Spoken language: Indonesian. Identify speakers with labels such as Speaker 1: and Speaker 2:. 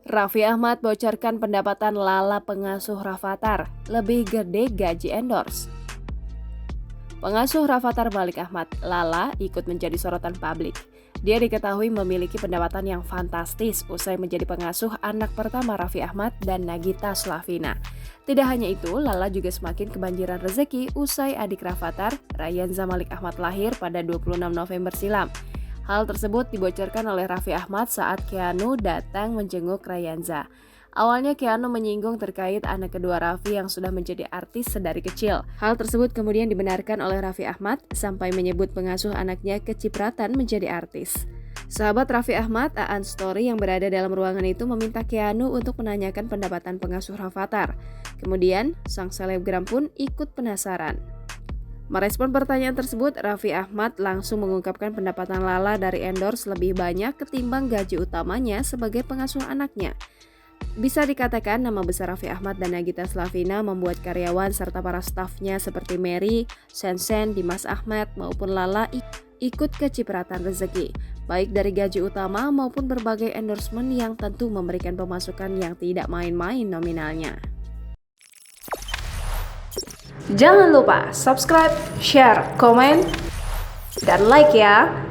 Speaker 1: Raffi Ahmad bocorkan pendapatan Lala pengasuh Rafattar, lebih gede gaji endorse. Pengasuh Rafattar Malik Ahmad, Lala, ikut menjadi sorotan publik. Dia diketahui memiliki pendapatan yang fantastis usai menjadi pengasuh anak pertama Raffi Ahmad dan Nagita Slavina. Tidak hanya itu, Lala juga semakin kebanjiran rezeki usai adik Rafattar, Rayanza Malik Ahmad lahir pada 26 November silam. Hal tersebut dibocorkan oleh Raffi Ahmad saat Keanu datang menjenguk Rayanza. Awalnya Keanu menyinggung terkait anak kedua Raffi yang sudah menjadi artis sedari kecil. Hal tersebut kemudian dibenarkan oleh Raffi Ahmad sampai menyebut pengasuh anaknya kecipratan menjadi artis. Sahabat Raffi Ahmad, Aan Story yang berada dalam ruangan itu meminta Keanu untuk menanyakan pendapatan pengasuh Rafattar. Kemudian, sang selebgram pun ikut penasaran. Merespon pertanyaan tersebut, Raffi Ahmad langsung mengungkapkan pendapatan Lala dari endorse lebih banyak ketimbang gaji utamanya sebagai pengasuh anaknya. Bisa dikatakan nama besar Raffi Ahmad dan Nagita Slavina membuat karyawan serta para stafnya seperti Mary, Sensen, Dimas Ahmad maupun Lala ikut kecipratan rezeki, baik dari gaji utama maupun berbagai endorsement yang tentu memberikan pemasukan yang tidak main-main nominalnya. Jangan lupa subscribe, share, komen, dan like ya!